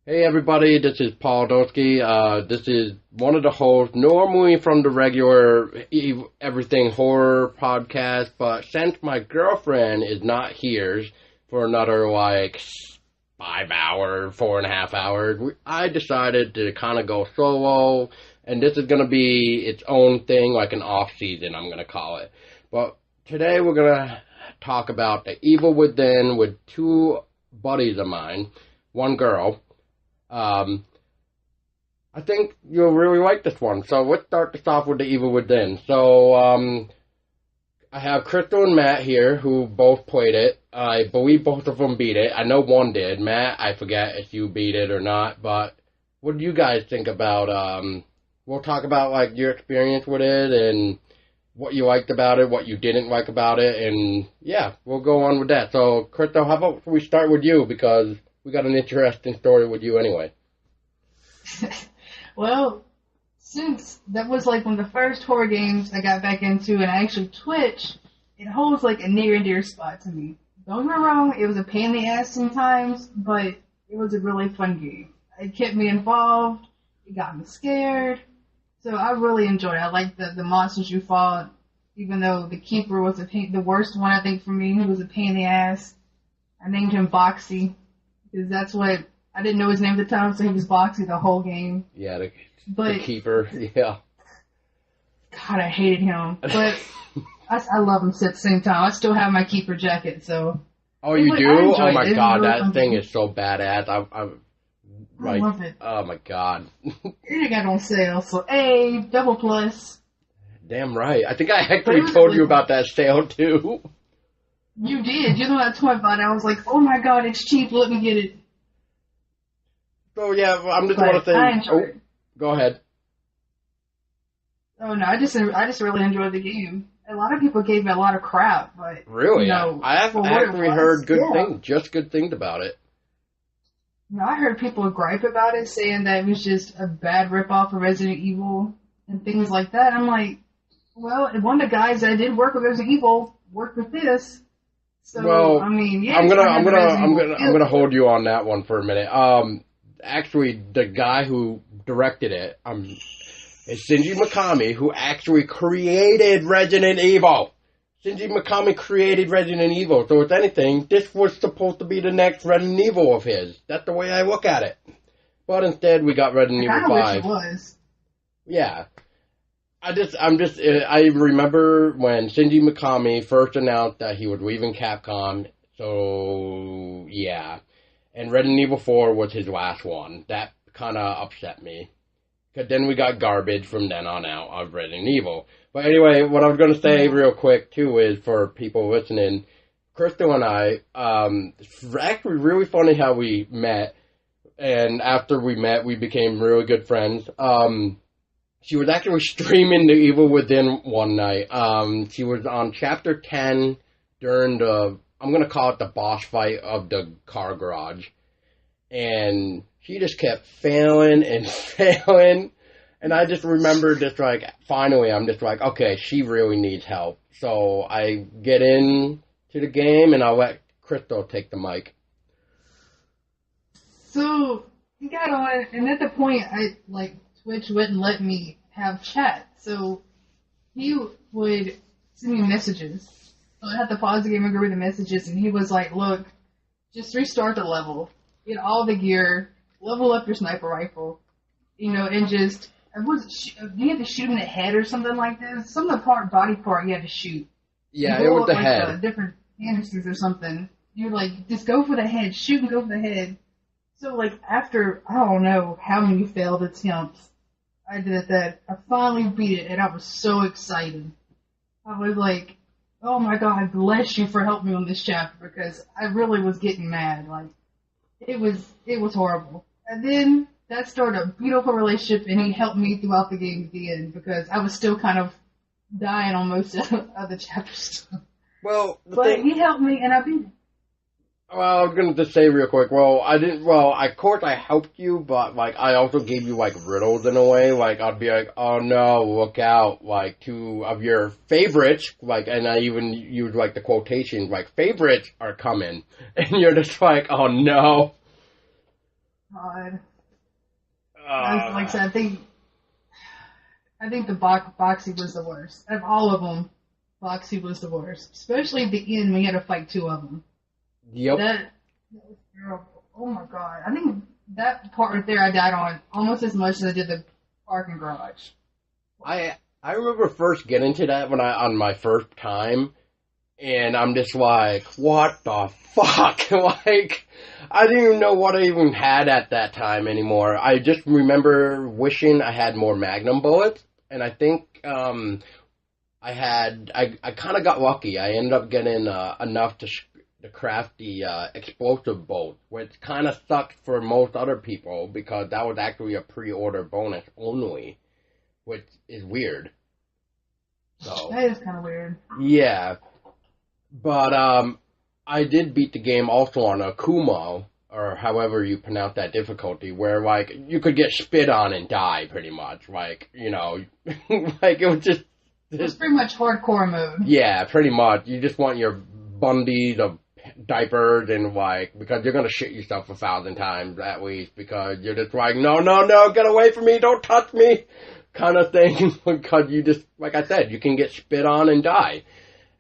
Hey everybody, this is Paul Dosky. This is one of the hosts, normally from the regular Everything Horror podcast, but since my girlfriend is not here for another 5 hours, 4.5 hours, I decided to kind of go solo, and this is going to be its own thing, like an off-season, I'm going to call it. But today we're going to talk about The Evil Within with two buddies of mine, one girl. I think you'll really like this one. So let's start this off with The Evil Within. So, I have Crystal and Matt here who both played it. I believe both of them beat it. I know one did. Matt, I forget if you beat it or not, but what do you guys think about, we'll talk about, like, your experience with it and what you liked about it, what you didn't like about it, and yeah, we'll go on with that. So, Crystal, how about we start with you, because we got an interesting story with you anyway. Well, since that was like one of the first horror games I got back into, and I actually Twitch, it holds like a near and dear spot to me. Don't get me wrong, it was a pain in the ass sometimes, but it was a really fun game. It kept me involved, it got me scared, so I really enjoyed it. I liked the monsters you fought, even though the Keeper was the worst one I think for me. He was a pain in the ass. I named him Boxy, because that's what, I didn't know his name at the time, so he was Boxy the whole game. Yeah, the Keeper, yeah. God, I hated him, but I love him at the same time. I still have my Keeper jacket, so. Oh, you do? Oh my god, that thing is so badass. I love it. Oh my god. It got on sale, so A, double plus. Damn right. I think I actually told you about that sale too. You did. You're the one that told me about it. I was like, oh my god, it's cheap, let me get it. So yeah, I'm just want to say. Go ahead. Oh no, I just really enjoyed the game. A lot of people gave it a lot of crap, but really, I actually heard good things about it. No, I heard people gripe about it, saying that it was just a bad ripoff of Resident Evil and things like that. I'm like, well, one of the guys that did work with Resident Evil worked with this. So, well, I mean, yeah, I'm gonna hold you on that one for a minute. Actually, the guy who directed it, is Shinji Mikami, who actually created Resident Evil. Shinji Mikami created Resident Evil, so if anything, this was supposed to be the next Resident Evil of his. That's the way I look at it. But instead, we got Resident Evil 5. I wish it was. Yeah. I remember when Shinji Mikami first announced that he was leaving Capcom, so yeah. And Resident Evil 4 was his last one. That kind of upset me. Because then we got garbage from then on out of Resident Evil. But anyway, what I was going to say real quick, too, is for people listening, Crystal and I, it's actually really funny how we met. And after we met, we became really good friends. She was actually streaming The Evil Within one night. She was on Chapter 10 during I'm going to call it the boss fight of the car garage. And she just kept failing and failing. And I just remember just like, finally, I'm just like, okay, she really needs help. So I get in to the game and I'll let Crystal take the mic. So, he got on, and at the point, Twitch wouldn't let me have chat. So, he would send me messages. So I had to pause the game and go read the messages, and he was like, look, just restart the level, get all the gear, level up your sniper rifle, and just, you had to shoot in the head or something like this? Some of the body part you had to shoot. Yeah, it was the head. Different canisters or something. You're like, just go for the head, shoot and go for the head. So after, I don't know how many failed attempts I did that, I finally beat it, and I was so excited. I was like, oh my god, bless you for helping me on this chapter, because I really was getting mad. It was horrible. And then that started a beautiful relationship, and he helped me throughout the game at the end, because I was still kind of dying on most of the chapters. Well, he helped me, and I beat it. Well, I was going to just say real quick, of course I helped you, but, I also gave you, riddles in a way, I'd be like, oh no, look out, two of your favorites, and I even used, the quotations, favorites are coming, and you're just like, oh no. God. Like I said, I think the Boxy was the worst. Out of all of them, Boxy was the worst. Especially at the end when you had to fight two of them. Yep. That was terrible. Oh my god. I think that part right there I died on almost as much as I did the parking garage. I remember first getting to that on my first time, and I'm just like, what the fuck? Like, I didn't even know what I even had at that time anymore. I just remember wishing I had more Magnum bullets, and I think I kind of got lucky. I ended up getting enough to craft the explosive bolt, which kind of sucked for most other people because that was actually a pre-order bonus only, which is weird. So that is kind of weird. Yeah, but I did beat the game also on a Kumo, or however you pronounce that difficulty, where like you could get spit on and die pretty much. Like, you know, like it was just. It was pretty much hardcore mode. Yeah, pretty much. You just want your bundies of diapers and like, because you're gonna shit yourself 1,000 times at least, because you're just like, no, get away from me, don't touch me, kind of thing, because you just, like I said, you can get spit on and die.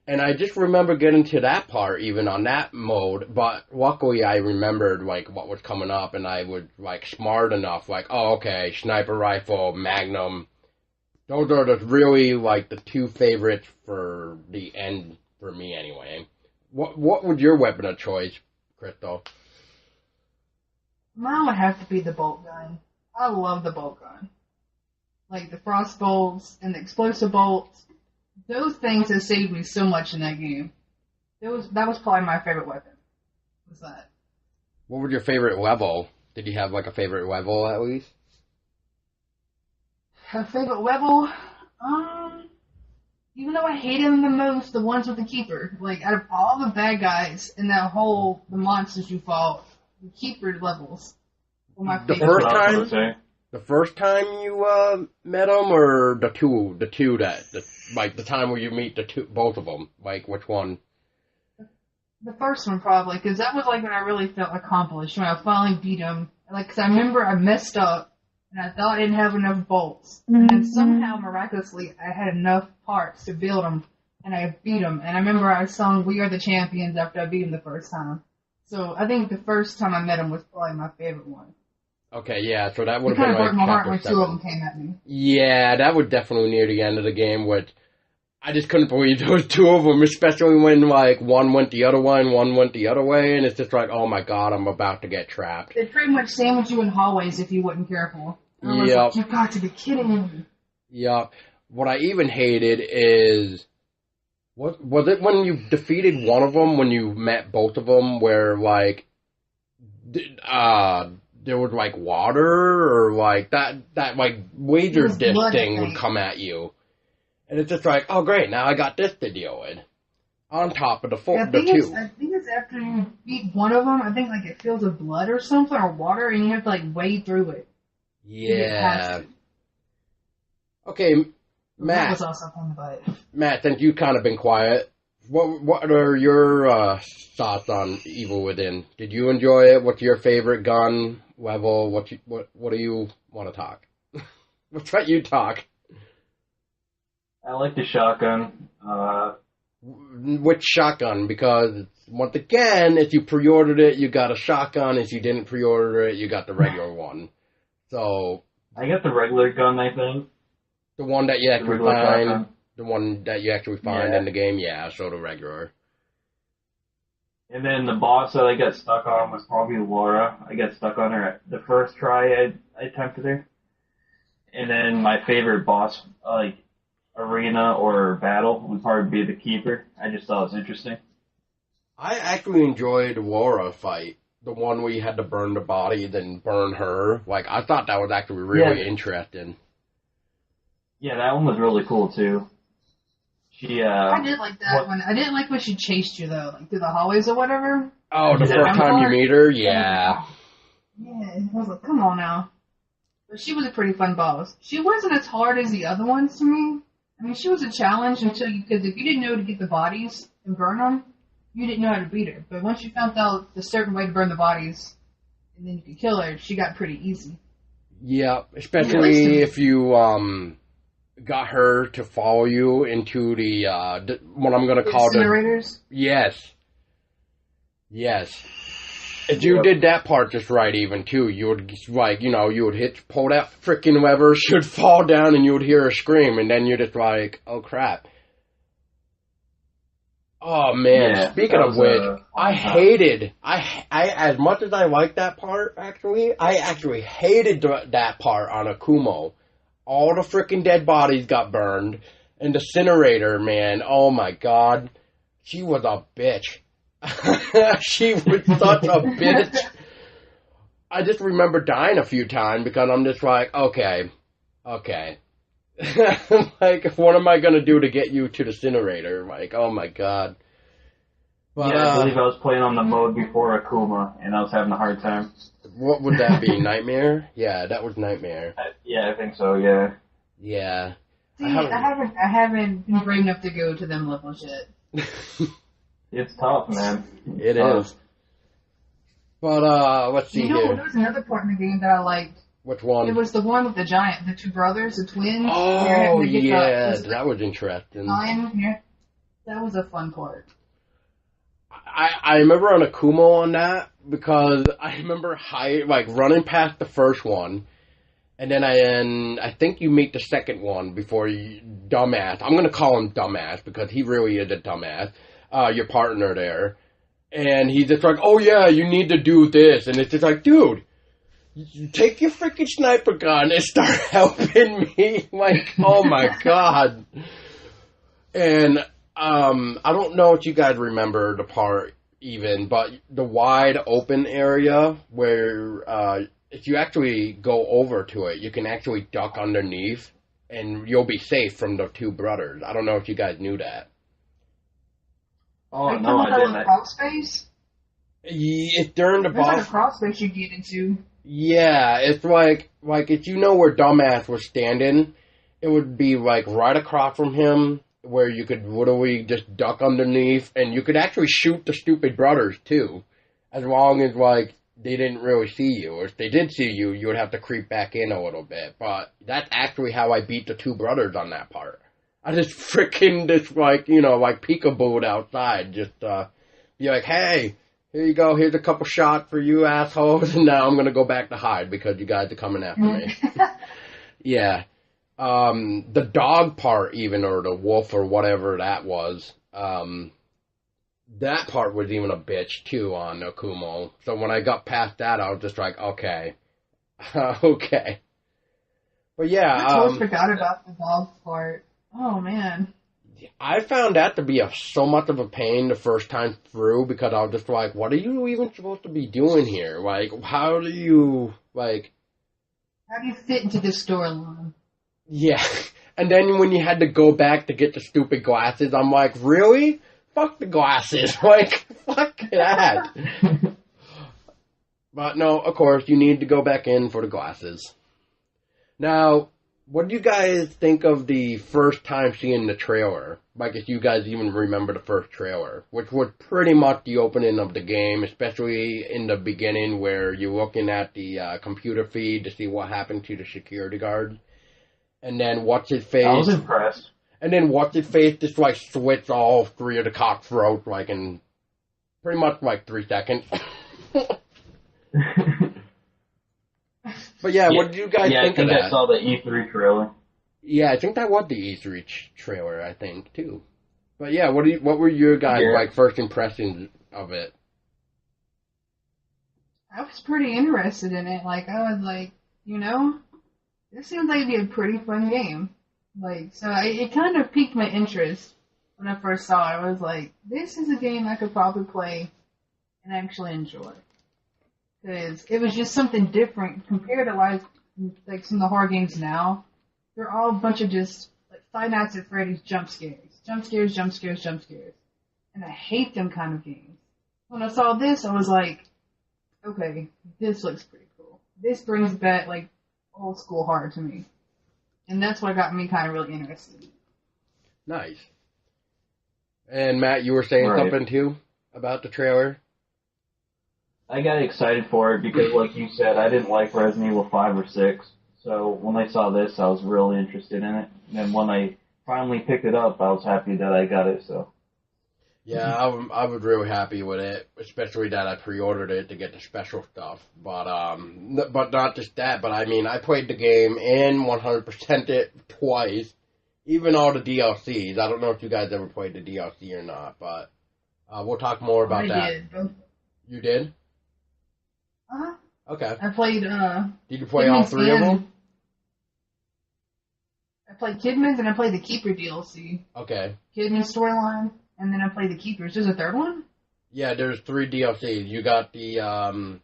And I just remember getting to that part even on that mode, but luckily I remembered like what was coming up, and I was like smart enough, like, oh okay, sniper rifle, Magnum, those are the really like the two favorites for the end for me anyway. What would your weapon of choice, Crystal? Mine would have to be the bolt gun. I love the bolt gun. Like the frost bolts and the explosive bolts. Those things have saved me so much in that game. That was probably my favorite weapon. Was that? What was your favorite level? Did you have like a favorite level at least? A favorite level? Even though I hated them the most, the ones with the keeper. Like, out of all the bad guys in that the monsters you fought, the keeper levels were my favorite. The first time you met them, or the two like the time where you meet both of them, like which one? The first one probably, because that was like when I really felt accomplished, when I finally beat him. Like, cause I remember I messed up, and I thought I didn't have enough bolts. And then somehow, miraculously, I had enough parts to build them, and I beat them. And I remember I sung We Are the Champions after I beat him the first time. So I think the first time I met him was probably my favorite one. Okay, yeah, so that would have been like my heart when 7. two of them came at me. Yeah, that was definitely near the end of the game, which I just couldn't believe there was two of them, especially when like one went the other way and one went the other way, and it's just like, oh my god, I'm about to get trapped. They pretty much sandwich you in hallways if you weren't careful. Yep. Like, you've got to be kidding me. Yeah. What I even hated is, was it when you defeated one of them, when you met both of them, where like, there was like water, or like that like laser disc thing would come at you. And it's just like, oh great, now I got this to deal with. On top of the two. I think it's after you beat one of them, I think like it fills with blood or something, or water, and you have to like wade through it. Yeah. Okay, Matt. That was also fun, but... Matt, since you've kind of been quiet, what are your thoughts on Evil Within? Did you enjoy it? What's your favorite gun level? What do you want to talk? Let's let you talk. I like the shotgun. Which shotgun? Because, once again, if you pre-ordered it, you got a shotgun. If you didn't pre-order it, you got the regular one. So... I got the regular gun, I think. The one that you actually find... Shotgun. The one that you actually find in the game? Yeah, so the regular. And then the boss that I got stuck on was probably Laura. I got stuck on her the first try I attempted her. And then my favorite boss, like, arena or battle would probably be the Keeper. I just thought it was interesting. I actually enjoyed Laura fight. The one where you had to burn the body, then burn her. Like, I thought that was actually really interesting. Yeah, that one was really cool, too. I did like that one. I didn't like when she chased you, though, like through the hallways or whatever. Oh, the first time you meet her? Yeah. Yeah, I was like, come on now. But she was a pretty fun boss. She wasn't as hard as the other ones to me. I mean, she was a challenge until because if you didn't know to get the bodies and burn them, you didn't know how to beat her. But once you found out the certain way to burn the bodies, and then you could kill her, she got pretty easy. Yeah, especially if you got her to follow you into the what I'm gonna call the incinerators. Yes. If you did that part just right, even too, you would like, you would pull that freaking lever, she would fall down, and you would hear her scream, and then you're just like, oh crap. Oh man! Yeah, speaking of which, I as much as I liked that part, I actually hated that part on Akumo. All the freaking dead bodies got burned, and the incinerator, man. Oh my god, she was a bitch. She was such a bitch. I just remember dying a few times because I'm just like, okay. Like, what am I gonna do to get you to the incinerator? Like, oh my god. But, I believe I was playing on the mode before Akuma, and I was having a hard time. What would that be? Nightmare? Yeah, that was Nightmare. I think so. Yeah. Yeah. See, I haven't been brave enough to go to them levels yet. It's tough, man. It is. But, let's see here. There was another part in the game that I liked. Which one? It was the one with the two brothers, the twins. Oh, yeah, that was interesting. That was a fun part. I remember on Akumo on that, because I remember running past the first one, and then I think you meet the second one before Dumbass. I'm going to call him Dumbass, because he really is a dumbass. Your partner there. And he's just like, oh yeah, you need to do this. And it's just like, dude, you take your freaking sniper gun and start helping me. Like, oh my god. And I don't know if you guys remember the part even, but the wide open area where if you actually go over to it, you can actually duck underneath and you'll be safe from the two brothers. I don't know if you guys knew that. Oh, no, I didn't. Crawl space? It's during the boss. There's like a crawl space you get into. Yeah, it's like if you know where Dumbass was standing, it would be like right across from him, where you could literally just duck underneath, and you could actually shoot the stupid brothers too, as long as they didn't really see you. Or if they did see you, you would have to creep back in a little bit. But that's actually how I beat the two brothers on that part. I just freaking peekabooed outside, just be like, hey, here you go, here's a couple shots for you assholes, and now I'm gonna go back to hide because you guys are coming after me. Yeah. The dog part even, or the wolf or whatever that was, that part was even a bitch too on Akumo. So when I got past that, I was just like, okay. Okay. But yeah. I totally forgot about the dog part. Oh man. I found that to be so much of a pain the first time through, because I was just like, what are you even supposed to be doing here? Like, how do you fit into this storyline? Yeah. And then when you had to go back to get the stupid glasses, I'm like, really? Fuck the glasses. Like, fuck that. But no, of course, you need to go back in for the glasses. Now, what do you guys think of the first time seeing the trailer? Like, if you guys even remember the first trailer, which was pretty much the opening of the game, especially in the beginning where you're looking at the computer feed to see what happened to the security guard. And then What's-His-Face... I was impressed. And then What's-His-Face just, slits all three of the cock's throats, in pretty much, 3 seconds. But yeah, what did you guys think of that? I saw the E3 trailer. Yeah, I think that was the E3 trailer, I think, too. But yeah, what were your guys' first impressions of it? I was pretty interested in it. I was like, this seems like it'd be a pretty fun game. So it kind of piqued my interest when I first saw it. I was like, this is a game I could probably play and actually enjoy. Because it was just something different compared to some of the horror games now. They're all a bunch of just Five Nights at Freddy's jump scares. Jump scares, jump scares, jump scares. And I hate them kind of games. When I saw this, I was like, okay, this looks pretty cool. This brings back old school horror to me. And that's what got me kind of really interested. Nice. And Matt, you were saying something too about the trailer? I got excited for it because, like you said, I didn't like Resident Evil 5 or 6. So when I saw this, I was really interested in it. And then when I finally picked it up, I was happy that I got it. So Yeah, I was really happy with it, especially that I pre-ordered it to get the special stuff. But not just that, but I mean, I played the game and 100% it twice, even all the DLCs. I don't know if you guys ever played the DLC or not, but we'll talk more about that. I did. Both. You did? Uh-huh. Okay. I played, Did you play all three of them? I played Kidman's and I played the Keeper DLC. Okay. Kidman's storyline, and then I played the Keepers. There's a third one? Yeah, there's 3 DLCs. You got the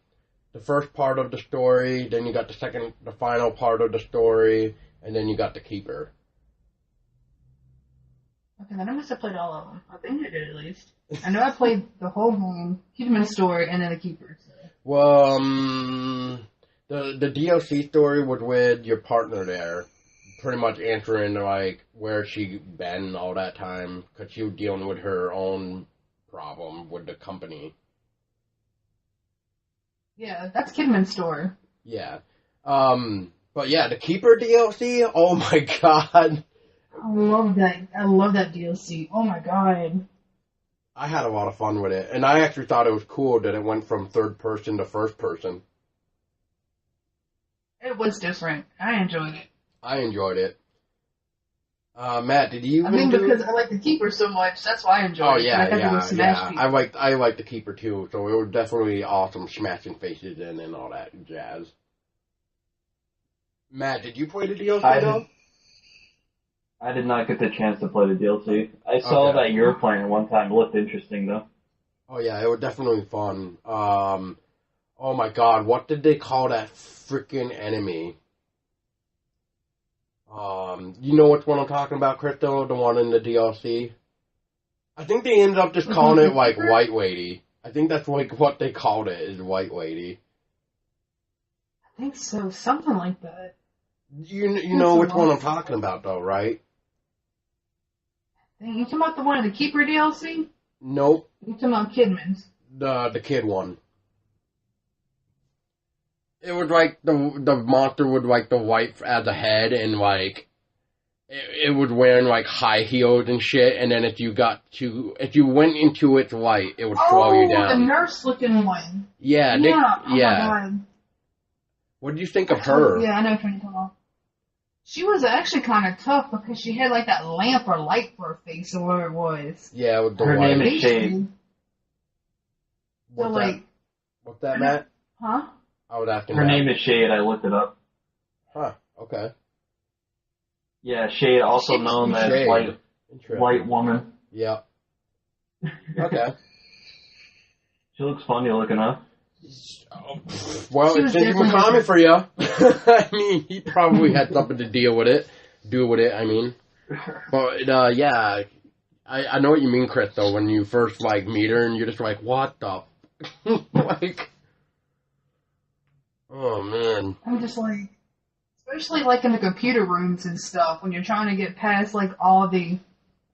first part of the story, then you got the final part of the story, and then you got the Keeper. Okay, then I must have played all of them. I think I did at least. I know I played the whole game, Kidman's story, and then the Keepers. So. Well, the DLC story was with your partner there, pretty much answering like where she been all that time, because she was dealing with her own problem with the company. Yeah, that's Kidman's story. Yeah. But yeah, the Keeper DLC, oh my god. I love that. I love that DLC. Oh my god. I had a lot of fun with it, and I actually thought it was cool that it went from third person to first person. It was different. I enjoyed it. I enjoyed it. Matt, did you? I mean, because I like the Keeper so much, that's why I enjoyed it. Oh yeah, yeah. People. I liked the Keeper too, so it was definitely awesome, smashing faces in and all that jazz. Matt, did you play the DLC though? I did not get the chance to play the DLC. I saw that you were playing one time. It looked interesting though. Oh yeah, it was definitely fun. Oh my god, what did they call that freaking enemy? You know which one I'm talking about, Chrystello? The one in the DLC? I think they ended up just calling it, like, White Lady. I think that's, like, what they called it, is White Lady. I think so. Something like that. You know which one I'm talking about, though, right? You talking about the one in the Keeper DLC? Nope. You talking about Kidman's? The kid one. It was like the monster with like the white as a head and like it was wearing like high heels and shit, and then if you went into its light, it would slow you down. Oh, the nurse looking one. Yeah, yeah. My God. What did you think of her? Yeah, I know what you're talking about. She was actually kind of tough because she had like that lamp or light for her face or whatever it was. Yeah, with the her light. name is Shade. What's that, Matt? Huh? I was asking. Her name is Shade. I looked it up. Huh. Okay. Yeah, Shade, also known as White Woman. Yeah. Okay. She looks funny looking, huh? Well, it's Shinji Mikami for you. I mean, he probably had something to do with it. I mean, but yeah, I know what you mean, Chris. Though when you first like meet her and you're just like, what the, like, oh man. I'm just like, especially like in the computer rooms and stuff when you're trying to get past like all the.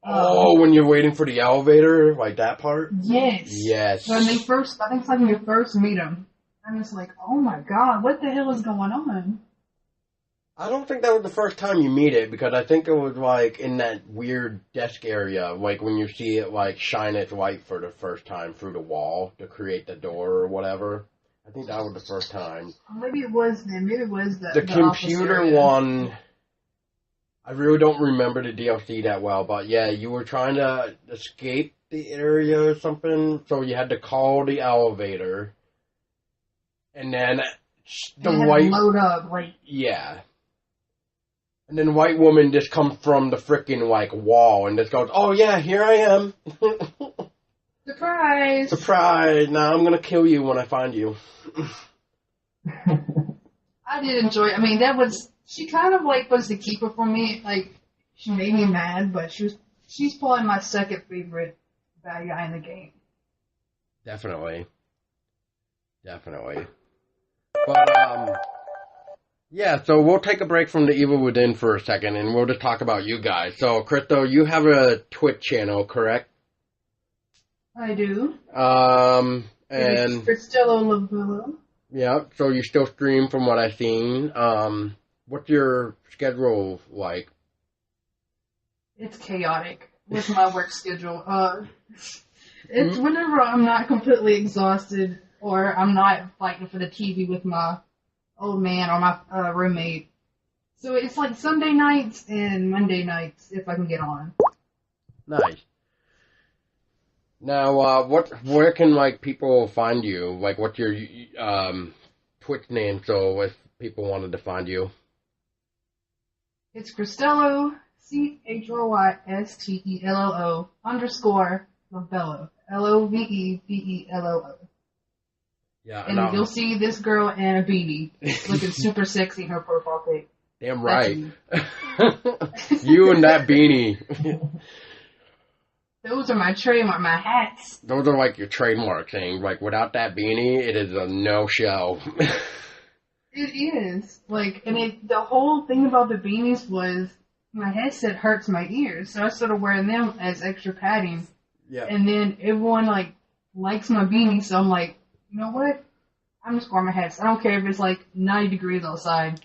When you're waiting for the elevator, like that part? Yes. Yes. When they first, I think it's like when you first meet them. I'm just like, oh my god, what the hell is going on? I don't think that was the first time you meet it, because I think it was like in that weird desk area, like when you see it like shine its light for the first time through the wall to create the door or whatever. I think that was the first time. Maybe it was then. Maybe it was the computer one. I really don't remember the DLC that well, but yeah, you were trying to escape the area or something, so you had to call the elevator, and then load up, like yeah, and then White Woman just comes from the frickin' like wall and just goes, "Oh yeah, here I am." Surprise! Surprise! Now I'm gonna kill you when I find you. I did enjoy it. I mean, she kind of like was the keeper for me. Like, she made me mad, but she's probably my second favorite bad guy in the game. Definitely. But, yeah, so we'll take a break from the Evil Within for a second, and we'll just talk about you guys. So, Chrystello, you have a Twitch channel, correct? I do. And Chrystello Lovebello. yeah, so you still stream from what I've seen. What's your schedule like? It's chaotic with my work schedule. It's whenever I'm not completely exhausted or I'm not fighting for the TV with my old man or my roommate. So it's like Sunday nights and Monday nights if I can get on. Nice. Now, where can like people find you? Like, what's your Twitch name? So if people wanted to find you, It's Chrystello, CHRYSTELLO _ Lovebello, LOVEBELLO. yeah, And you'll see this girl in a beanie, looking super sexy in her profile pic. damn right. You and that beanie. Those are my trademark, my hats. Those are like your trademark things. Like without that beanie, it is a no-show. It is. Like, and the whole thing about the beanies was my headset hurts my ears, so I started wearing them as extra padding. Yeah. And then everyone likes my beanie, so I'm like, you know what? I'm just wearing my hats. I don't care if it's like 90 degrees outside.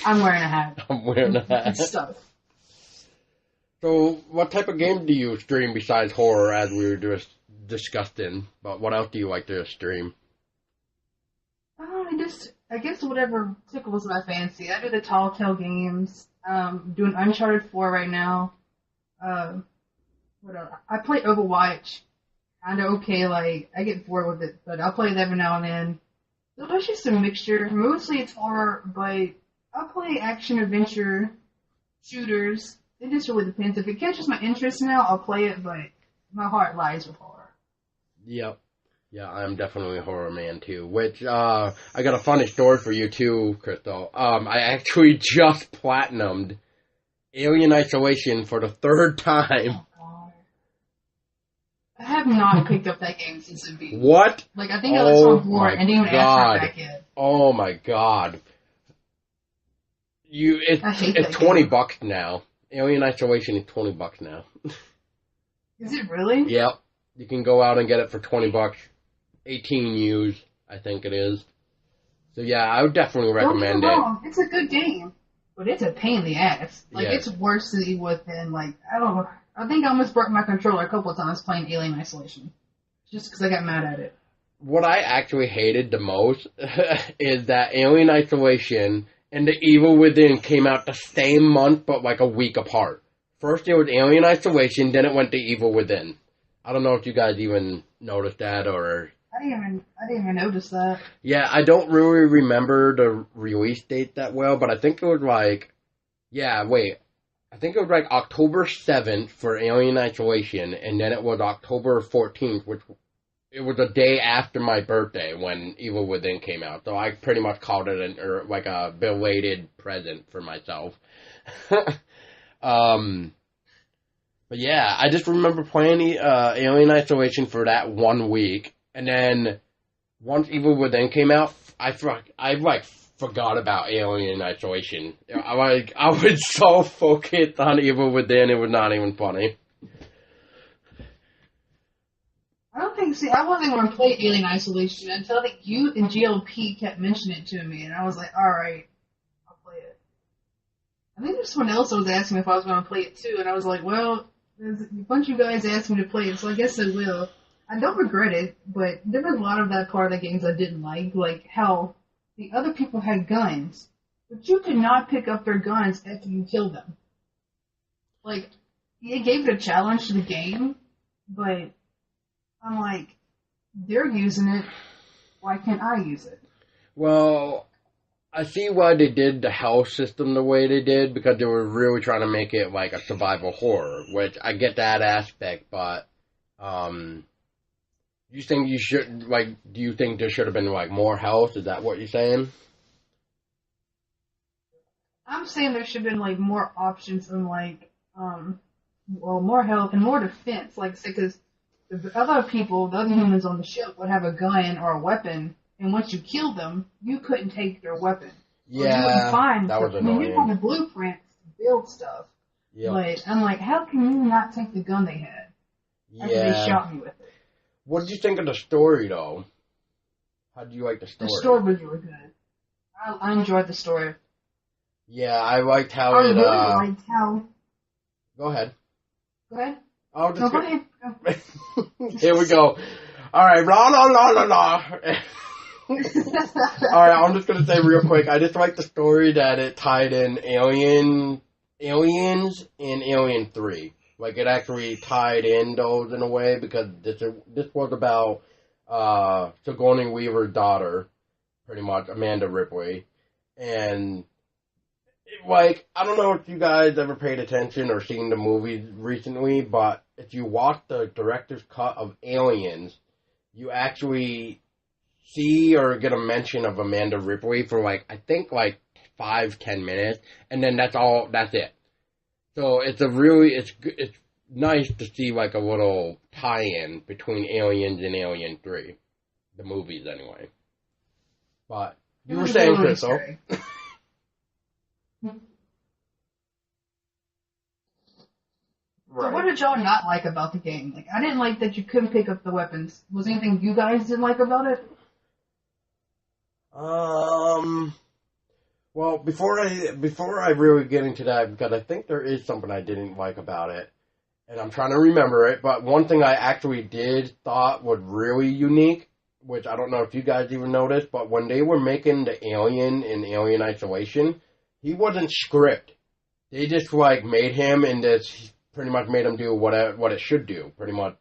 I'm wearing a hat. I'm wearing a hat. Stuff. So, what type of game do you stream besides horror, as we were just discussing? But what else do you like to stream? I guess whatever tickles my fancy. I do the Tall Tale games. Doing Uncharted 4 right now. What else? I play Overwatch. Kinda okay, like, I get bored with it, but I'll play it every now and then. So it's just a mixture. Mostly it's horror, but I'll play action, adventure, shooters. It just really depends. If it catches my interest now, I'll play it, but my heart lies with horror. Yep. Yeah, I'm definitely a horror man, too. Which, I got a funny story for you, too, Crystal. I actually just platinumed Alien Isolation for the third time. I have not picked up that game since it beat. What? Like, I think I was on board and didn't even ask for it back yet. Oh my god. It's $20 now. Alien Isolation is $20 now. Is it really? Yep. You can go out and get it for $20. 18 used, I think it is. So yeah, I would definitely recommend it. It's a good game, but it's a pain in the ass. Like, yeah. It's worse to deal with than, like, I don't know. I think I almost broke my controller a couple of times playing Alien Isolation. Just because I got mad at it. What I actually hated the most is that Alien Isolation and The Evil Within came out the same month, but like a week apart. First it was Alien Isolation, then it went to Evil Within. I don't know if you guys even noticed that or... I didn't even notice that. Yeah, I don't really remember the release date that well, but I think it was like... Yeah, wait. I think it was like October 7th for Alien Isolation, and then it was October 14th, which it was a day after my birthday when Evil Within came out. So I pretty much called it like a belated present for myself. But yeah, I just remember playing Alien Isolation for that 1 week, and then once Evil Within came out, I forgot about Alien Isolation. I was so focused on Evil Within, it was not even funny. I wasn't going to play Alien Isolation until I think you and GLP kept mentioning it to me, and I was like, alright, I'll play it. I think there's someone else that was asking me if I was going to play it too, and I was like, well, there's a bunch of guys asked me to play it, so I guess I will. I don't regret it, but there was a lot of that part of the games I didn't like how the other people had guns, but you could not pick up their guns after you killed them. Like, it gave it a challenge to the game, but I'm like, they're using it, why can't I use it? Well, I see why they did the health system the way they did, because they were really trying to make it like a survival horror, which I get that aspect, but, do you think there should have been like more health? Is that what you're saying? I'm saying there should have been like more options and like, more health and more defense, like, because the other people, the other humans on the ship would have a gun or a weapon, and once you killed them, you couldn't take their weapon. Yeah, that was annoying. You have the blueprints to build stuff, but I'm like, how can you not take the gun they had after they shot me with it? What did you think of the story, though? How do you like the story? The story was really good. I enjoyed the story. Yeah, I liked how I really liked how... Go ahead. Go ahead. I'll just go ahead. Here we go. All right, la. All right, I'm just gonna say real quick. I just like the story that it tied in Aliens and Alien 3. Like it actually tied in those in a way because this was about Sigourney Weaver's daughter, pretty much Amanda Ripley, and like I don't know if you guys ever paid attention or seen the movies recently, but if you watch the director's cut of Aliens, you actually see or get a mention of Amanda Ripley for like I think like 5-10 minutes, and then that's it. So it's nice to see like a little tie-in between Aliens and Alien 3, the movies anyway. But you were saying, Crystal. So what did y'all not like about the game? Like I didn't like that you couldn't pick up the weapons. Was there anything you guys didn't like about it? Well, before I really get into that, because I think there is something I didn't like about it, and I'm trying to remember it, but one thing I actually thought was really unique, which I don't know if you guys even noticed, but when they were making the alien in Alien Isolation, he wasn't script. They just like made him and this pretty much made him do what it should do, pretty much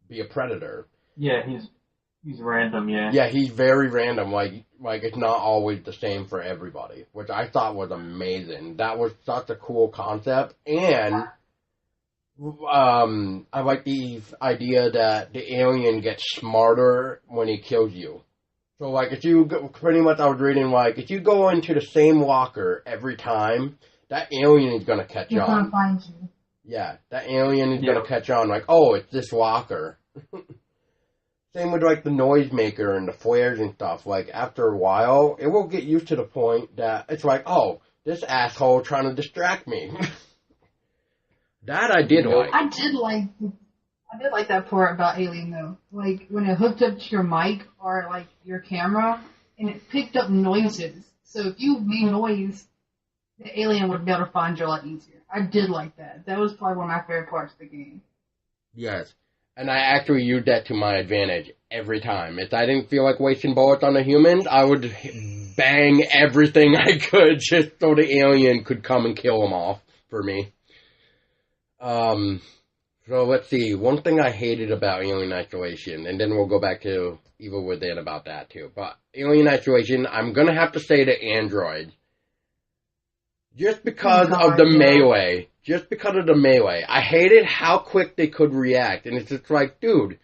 be a predator. Yeah, he's random, yeah. Yeah, he's very random. Like it's not always the same for everybody, which I thought was amazing. That was such a cool concept, and I like the idea that the alien gets smarter when he kills you. So, like, if you pretty much, I was reading like if you go into the same locker every time, that alien is gonna catch on. He's gonna find you. Yeah, that alien is gonna catch on. Like, oh, it's this locker. Same with like the noisemaker and the flares and stuff. Like after a while, it will get used to the point that it's like, oh, this asshole trying to distract me. That I did like. I did like that part about Alien though. Like when it hooked up to your mic or like your camera, and it picked up noises. So if you made noise, the alien would be able to find you a lot easier. I did like that. That was probably one of my favorite parts of the game. Yes. And I actually used that to my advantage every time. If I didn't feel like wasting bullets on the humans, I would bang everything I could just so the alien could come and kill them all for me. So let's see. One thing I hated about Alien Isolation, and then we'll go back to Evil Within about that too. But Alien Isolation, I'm going to have to say the androids. Just because of the melee. Just because of the melee. I hated how quick they could react. And it's just like, dude,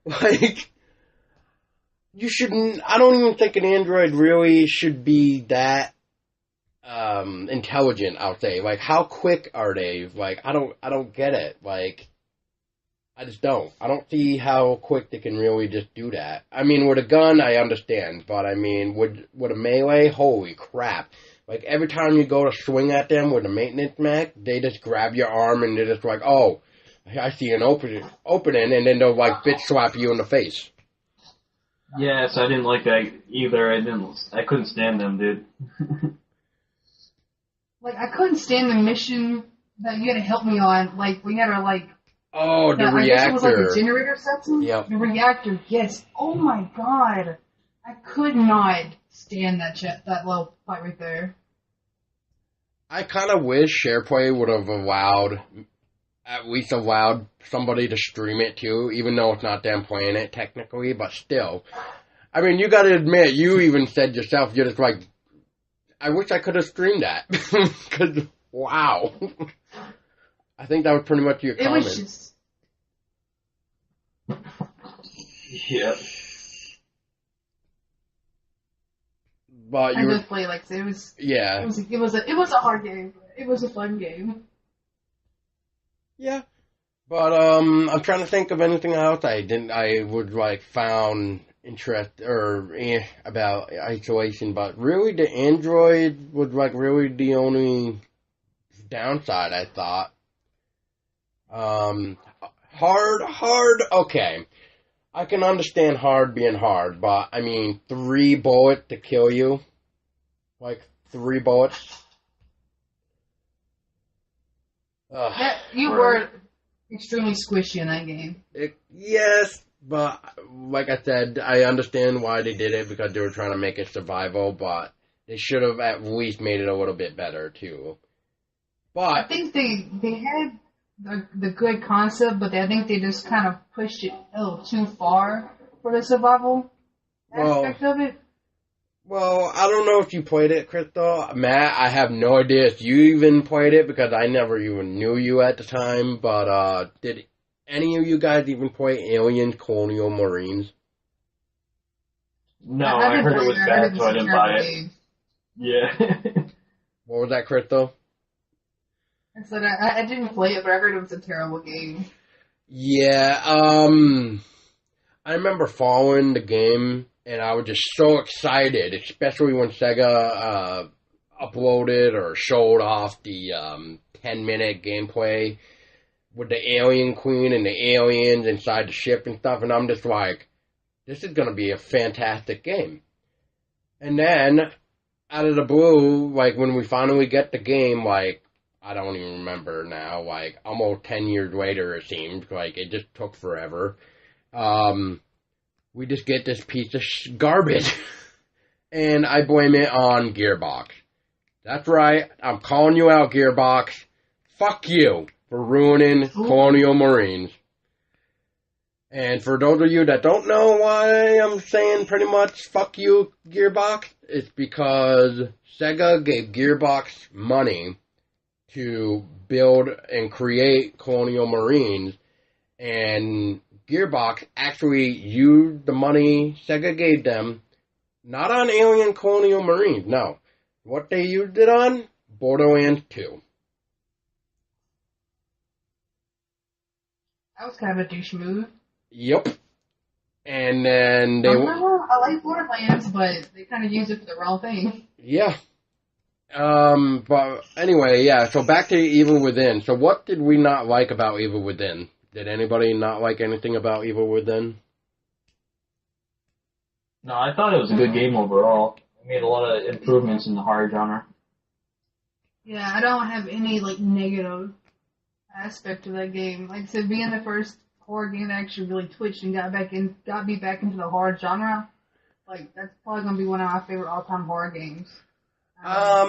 like, you shouldn't, I don't even think an android really should be that, intelligent, I'll say. Like, how quick are they? Like, I don't get it. Like, I just don't. I don't see how quick they can really just do that. I mean, with a gun, I understand. But, I mean, with a melee, holy crap. Like, every time you go to swing at them with a maintenance mech, they just grab your arm and they're just like, oh, I see an opening, and then they'll, like, bitch slap you in the face. Yeah, so I didn't like that either. I couldn't stand them, dude. Like, I couldn't stand the mission that you had to help me on. Like, we had to, like... Oh, the reactor. I guess it was, like, a generator section? Yep. The reactor, yes. Oh, my God. I could not stand that little fight right there. I kind of wish SharePlay would have at least allowed somebody to stream it too, even though it's not them playing it technically, but still. I mean, you gotta admit, you even said yourself, you're just like, I wish I could have streamed that. Cause, wow. I think that was pretty much your comment. It was just... Yeah. But I just play like it was. Yeah. It was a hard game. It was a fun game. Yeah. But I'm trying to think of anything else I would like found interest about Isolation, but really the Android was like really the only downside I thought. Hard, okay. I can understand hard being hard, but I mean, 3 bullets to kill you, like 3 bullets. You were extremely squishy in that game. Yes, but like I said, I understand why they did it because they were trying to make it survival, but they should have at least made it a little bit better too. But I think they had the good concept, but I think they just kind of pushed it a little too far for the survival aspect of it. Well, I don't know if you played it, Crystal. Matt, I have no idea if you even played it because I never even knew you at the time, but did any of you guys even play Alien Colonial Marines? No, I heard it was bad, so I didn't buy it. Yeah. What was that, Crystal? I said I didn't play it, but I heard it was a terrible game. Yeah, I remember following the game, and I was just so excited, especially when Sega uploaded or showed off the 10-minute gameplay with the alien queen and the aliens inside the ship and stuff, and I'm just like, this is going to be a fantastic game. And then, out of the blue, like, when we finally get the game, like, I don't even remember now, like, almost 10 years later, it seems, like, it just took forever. We just get this piece of garbage. And I blame it on Gearbox. That's right, I'm calling you out, Gearbox. Fuck you for ruining Colonial Marines. And for those of you that don't know why I'm saying pretty much fuck you, Gearbox, it's because Sega gave Gearbox money to build and create Colonial Marines, and Gearbox actually used the money Sega gave them, not on Alien Colonial Marines, no. What they used it on? Borderlands 2. That was kind of a douche move. Yep. And then they... I like Borderlands, but they kind of used it for the wrong thing. Yeah. But anyway, yeah, so back to Evil Within. So what did we not like about Evil Within? Did anybody not like anything about Evil Within? No, I thought it was a good game overall. It made a lot of improvements in the horror genre. Yeah, I don't have any, like, negative aspect of that game. Like I said, being the first horror game that actually really twitched and got me back into the horror genre, like, that's probably going to be one of my favorite all-time horror games. I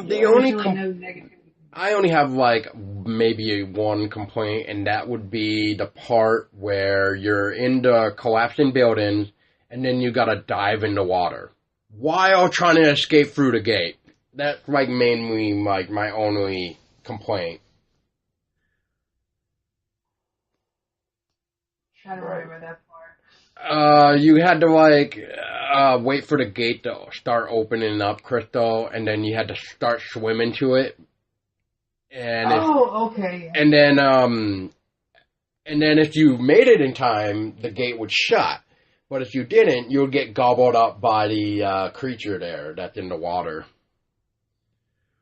only have like maybe one complaint, and that would be the part where you're in the collapsing buildings and then you gotta dive in the water while trying to escape through the gate. That's like mainly like my only complaint. I don't remember that part. You had to like wait for the gate to start opening up, Crystal, and then you had to start swimming to it. And okay. And then if you made it in time, the gate would shut. But if you didn't, you would get gobbled up by the creature there that's in the water.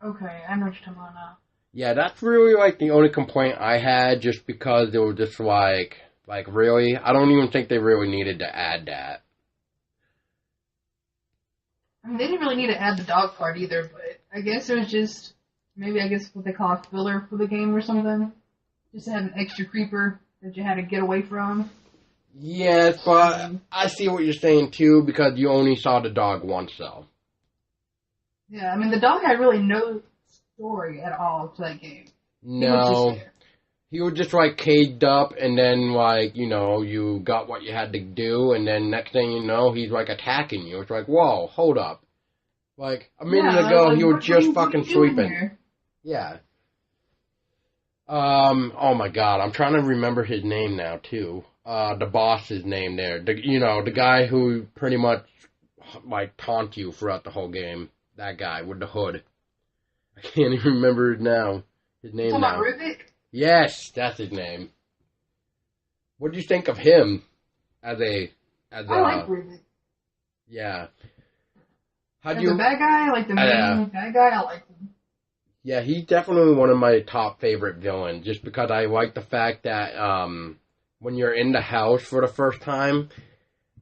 Okay, I know what you're talking about now. Yeah, that's really like the only complaint I had, just because it was just like really, I don't even think they really needed to add that. I mean, they didn't really need to add the dog part either, but I guess it was just, maybe what they call a filler for the game or something. Just to have an extra creeper that you had to get away from. Yes, but I see what you're saying too, because you only saw the dog once, though. Yeah, I mean, the dog had really no story at all to that game. No. He was just like caged up, and then like, you know, you got what you had to do, and then next thing you know, he's like attacking you. It's like, whoa, hold up. Like, a minute ago, he was just fucking sleeping. Yeah. Oh my god, I'm trying to remember his name now, too. The boss's name there. The guy who pretty much, like, taunt you throughout the whole game. That guy with the hood. I can't even remember it now. His name now. Talking about Rubik? Yes, that's his name. What do you think of him I like Rubik. Yeah. As a bad guy, like the main bad guy, I like him. Yeah, he's definitely one of my top favorite villains, just because I like the fact that when you're in the house for the first time,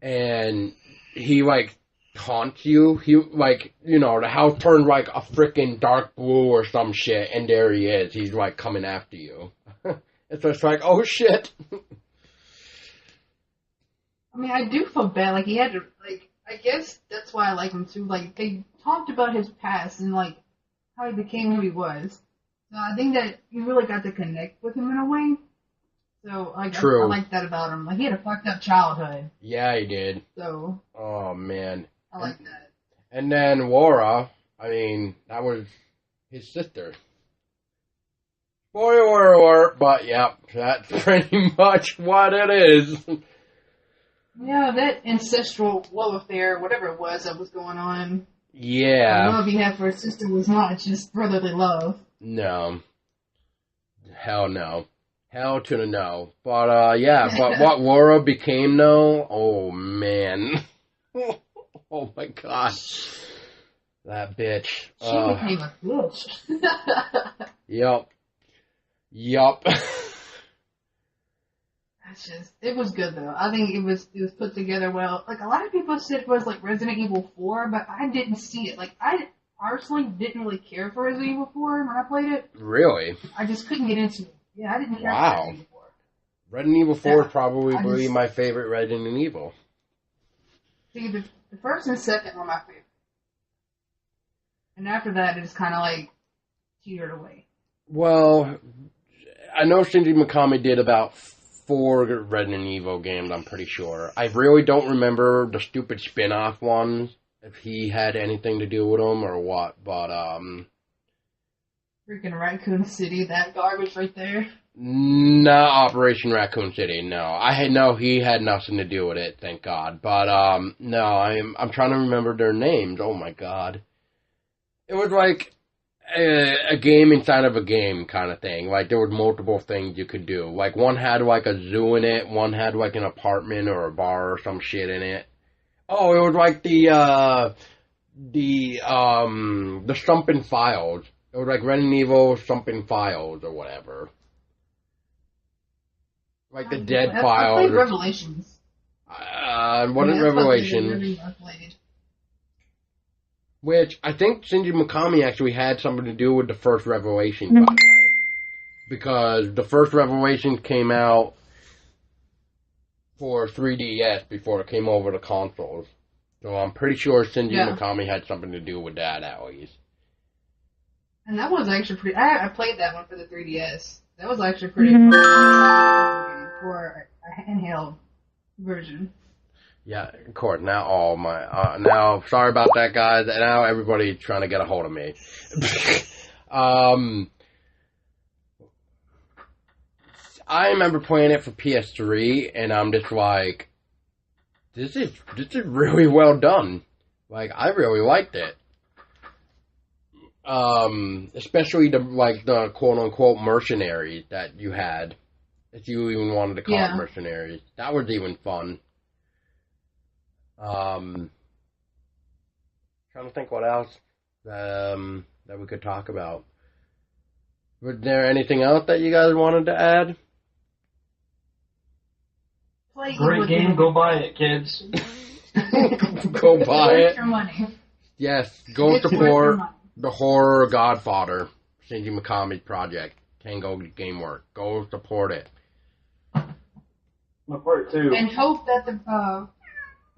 and he, like, taunts you. He, like, you know, the house turned, like, a freaking dark blue or some shit, and there he is. He's, like, coming after you. It's just like, oh, shit. I mean, I do feel bad. Like, he had to, like, I guess that's why I like him, too. Like, they talked about his past and, like, how he became who he was. So I think that you really got to connect with him in a way. So, like, True. I like that about him. Like, he had a fucked up childhood. Yeah, he did. So. Oh, man. I like that. And then Laura, I mean, that was his sister. Spoiler alert, but yeah, that's pretty much what it is. Yeah, that ancestral love affair, whatever it was that was going on. Yeah. The love he had for his sister was not just brotherly love. No. Hell no. Hell to the no. But, yeah, but what Laura became, though, oh, man. Oh, my gosh. That bitch. She became a bitch. Yup. Yup. It was good though. I think it was put together well. Like a lot of people said it was like Resident Evil 4, but I didn't see it. Like I personally didn't really care for Resident Evil 4 when I played it. Really? I just couldn't get into it. Yeah, I didn't care for Resident Evil 4. Resident Evil 4 is probably my favorite Resident Evil. See, the first and second were my favorite. And after that, it just kind of like teetered away. Well, I know Shinji Mikami did about 4 Resident Evil games, I'm pretty sure. I really don't remember the stupid spin-off ones, if he had anything to do with them or what, but, Freaking Raccoon City, that garbage right there. Not Operation Raccoon City, no. I know he had nothing to do with it, thank God. But, no, I'm trying to remember their names, oh my God. It was like a game inside of a game kind of thing. Like, there were multiple things you could do. Like, one had, like, a zoo in it. One had, like, an apartment or a bar or some shit in it. Oh, it was like the Stumpin' Files. It was like Resident Evil Stumpin' Files or whatever. Like the Dead Files. I played Revelations. What is Revelations? Which, I think Shinji Mikami actually had something to do with the first Revelation, by the way. Because the first Revelation came out for 3DS before it came over to consoles. So I'm pretty sure Shinji Mikami had something to do with that, at least. And that was actually pretty... I played that one for the 3DS. That was actually pretty cool for a handheld version. Yeah, of course. Now all my now sorry about that, guys. Now everybody's trying to get a hold of me. I remember playing it for PS3, and I'm just like, this is really well done. Like, I really liked it. Especially the quote unquote mercenaries that you had, if you even wanted to call it mercenaries. That was even fun. Trying to think what else that we could talk about. Was there anything else that you guys wanted to add? Great game, go buy it, kids. Go buy it. Your money. Yes, go support the horror godfather, Shinji Mikami's project, Tango Gameworks. Go support it. My part 2. And hope that the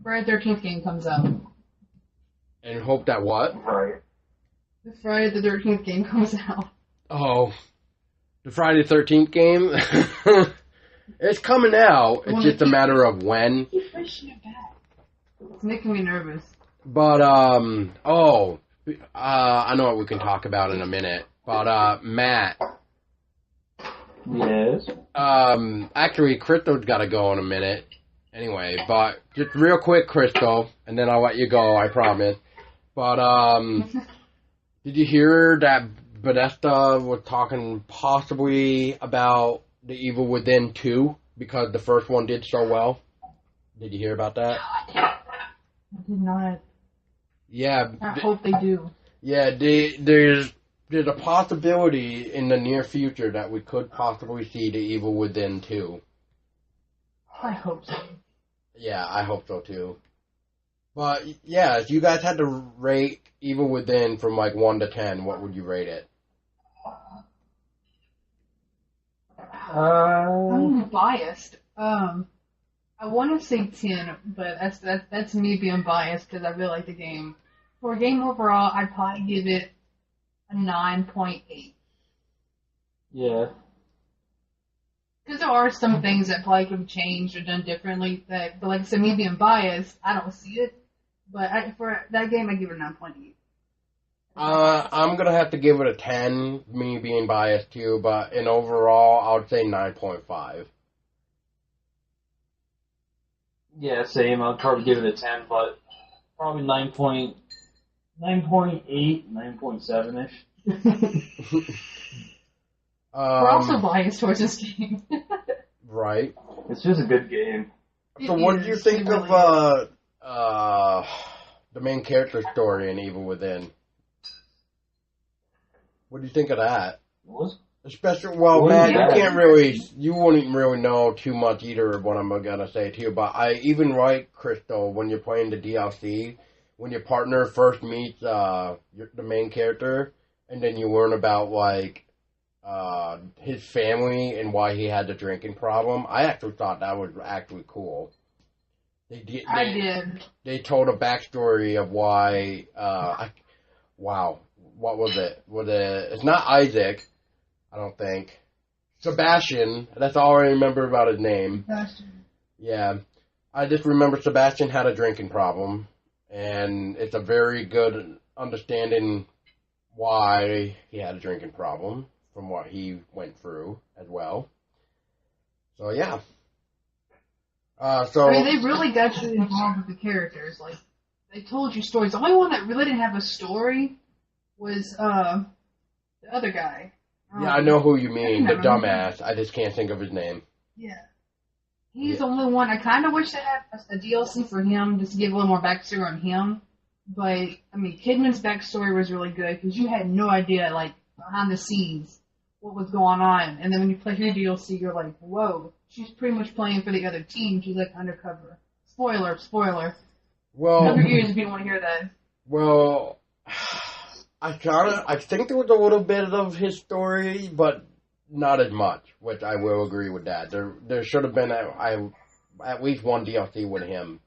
Friday the 13th game comes out. And hope that what? Right. The Friday the 13th game comes out. Oh, the Friday the 13th game? It's coming out. It's just a matter of when. Keep pushing it back. It's making me nervous. But, I know what we can talk about in a minute. But, Matt. Yes? Actually, Crystal's got to go in a minute. Anyway, but just real quick, Crystal, and then I'll let you go, I promise. But, did you hear that Bethesda was talking possibly about The Evil Within 2 because the first one did so well? Did you hear about that? No, I did not. Yeah. I hope they do. Yeah, there's a possibility in the near future that we could possibly see The Evil Within 2. I hope so. Yeah, I hope so too. But yeah, if you guys had to rate Evil Within from like 1 to 10, what would you rate it? I'm biased. I want to say 10, but that's me being biased because I really like the game. For a game overall, I'd probably give it a 9.8. Yeah. Because there are some things that probably could have changed or done differently. But like I said, me being biased, I don't see it. But for that game, I give it a 9.8. I'm gonna have to give it a 10, me being biased too, but in overall, I would say 9.5. Yeah, same. I'd probably give it a 10, but probably 9.8, 9.7-ish. We're also biased towards this game. Right. It's just a good game. So what do you think of the main character story in Evil Within? What do you think of that? What? Especially, well, Matt, you wouldn't really know too much either of what I'm gonna say to you, but I even like Chrystello when you're playing the DLC, when your partner first meets the main character, and then you learn about like his family and why he had the drinking problem. I actually thought that was actually cool. I did. They told a backstory of why. Wow, what was it? It's not Isaac. I don't think. Sebastian. That's all I remember about his name. Sebastian. Yeah. I just remember Sebastian had a drinking problem. And it's a very good understanding why he had a drinking problem from what he went through as well. So, yeah. I mean, they really got you involved with the characters. Like, they told you stories. The only one that really didn't have a story was the other guy. Yeah, I know who you mean, the dumbass. I just can't think of his name. Yeah. He's the only one. I kind of wish they had a DLC for him, just to give a little more backstory on him. But, I mean, Kidman's backstory was really good, because you had no idea, like, behind the scenes, what was going on. And then when you play your DLC, you're like, whoa, she's pretty much playing for the other team. She's, like, undercover. Spoiler. Well, Another years if you don't want to hear that. Well, I think there was a little bit of his story, but not as much, which I will agree with that. There should have been at least one DLC with him.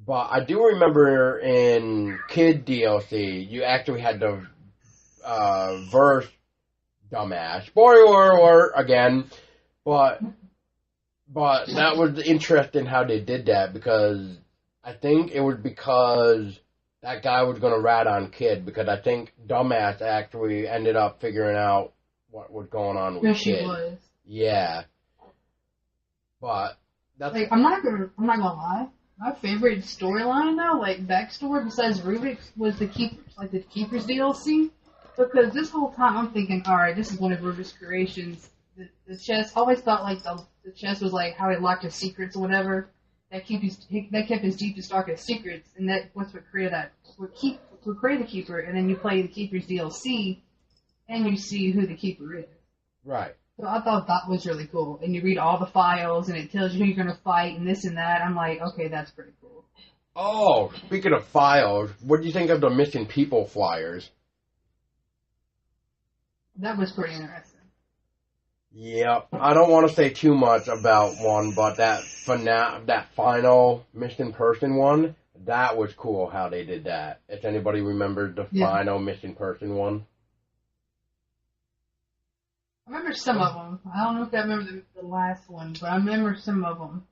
But I do remember in Kid DLC, you actually had to verse dumbass. Spoiler alert again, but that was interesting how they did that, because I think it was because that guy was going to rat on Kid, because I think Dumbass actually ended up figuring out what was going on with Kid. She was. Yeah. But that's like, I'm not gonna lie. My favorite storyline though, like backstory besides Rubik's, was the Keeper's DLC. Because this whole time I'm thinking, alright, this is one of Rubik's creations. The chest, I always thought like the chest was like how he locked his secrets or whatever. That kept his deepest, darkest secrets, and that was what created the Keeper, and then you play the Keeper's DLC, and you see who the Keeper is. Right. So I thought that was really cool, and you read all the files, and it tells you who you're going to fight, and this and that. I'm like, okay, that's pretty cool. Oh, speaking of files, what do you think of the missing people flyers? That was pretty interesting. Yep. I don't want to say too much about one, but that final missing person one, that was cool how they did that. If anybody remembered the final missing person one. I remember some of them. I don't know if I remember the last one, but I remember some of them.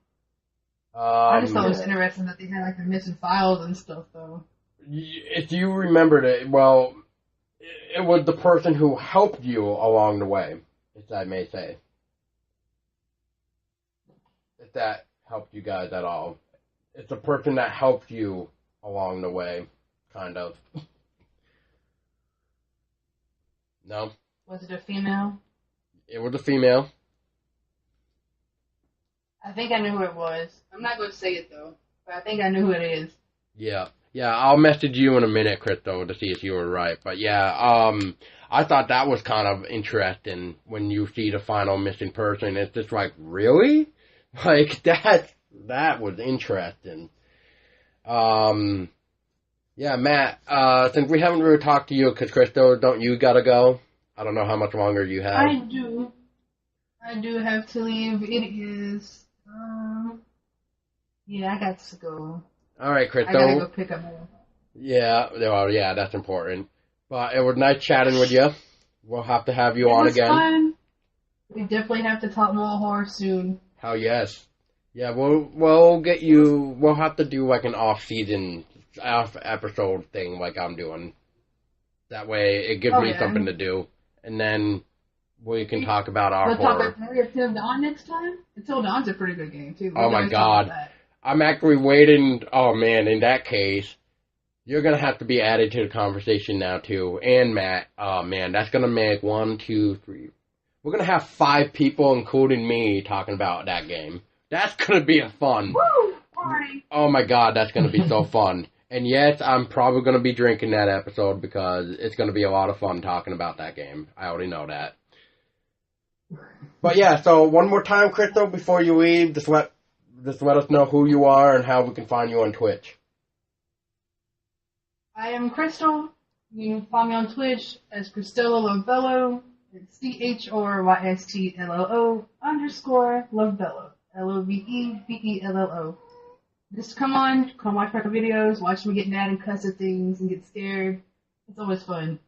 I just thought it was interesting that they had like the missing files and stuff, though. If you remembered it, well, it was the person who helped you along the way, if I may say. If that helped you guys at all. It's the person that helped you along the way, kind of. No? Was it a female? It was a female. I think I knew who it was. I'm not going to say it, though. But I think I knew who it is. Yeah. Yeah, I'll message you in a minute, Chrystello, to see if you were right. But yeah, I thought that was kind of interesting when you see the final missing person. It's just like, really? Like, that's That was interesting. Yeah, Matt, since we haven't really talked to you, because Chrystello, don't you gotta go? I don't know how much longer you have. I do. I do have to leave. It is, yeah, I got to go. All right, Chrystello. I gotta go pick up my... Yeah, well, yeah, that's important. But it was nice chatting with you. We'll have to have you It on was again. fun. We definitely have to talk more horror soon. Hell yes. Yeah, we'll get you. We'll have to do like an off-season, off-episode thing like I'm doing. That way, it gives me something to do, and then we can talk about our horror. Talk about Until Dawn next time. Until Dawn's a pretty good game too. Oh my god, I'm actually waiting. Oh man, in that case, you're gonna have to be added to the conversation now too, and Matt. Oh man, that's gonna make 1, 2, 3. We're gonna have 5 people, including me, talking about that game. That's gonna be a fun. Woo! Party. Oh my god, that's gonna be so fun. And yes, I'm probably gonna be drinking that episode because it's gonna be a lot of fun talking about that game. I already know that. But yeah, so one more time, Chrystello, before you leave, just let us know who you are and how we can find you on Twitch. I am Chrystello. You can find me on Twitch as Chrystello Lovebello. It's CHRYSTLO_Lovebello. LOVEBELLO. Just come watch my videos, watch me get mad and cuss at things and get scared. It's always fun.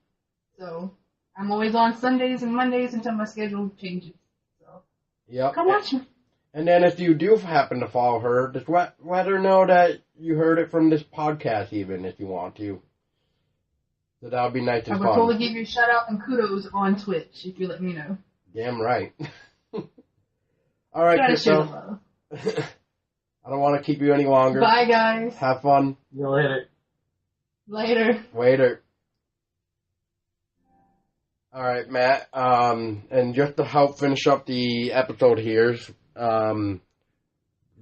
So, I'm always on Sundays and Mondays until my schedule changes. So, yep. Come watch me. And then if you do happen to follow her, just let her know that you heard it from this podcast even, if you want to. So that would be nice and fun. I would totally give you a shout out and kudos on Twitch if you let me know. Damn right. All right, Chrystello. I don't want to keep you any longer. Bye, guys. Have fun. See you later. Later. All right, Matt. And just to help finish up the episode here,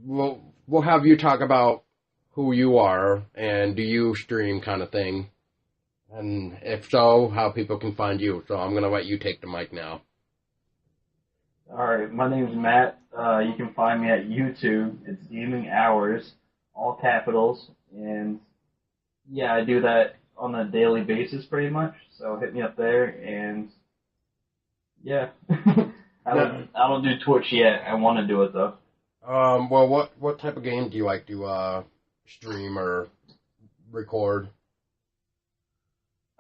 we'll have you talk about who you are and do you stream kind of thing. And if so, how people can find you. So I'm going to let you take the mic now. Alright, my name's Matt. You can find me at YouTube. It's Gaming Hours, all capitals. And yeah, I do that on a daily basis pretty much. So hit me up there and yeah. I don't do Twitch yet. I want to do it though. Well, what type of game do you like to stream or record?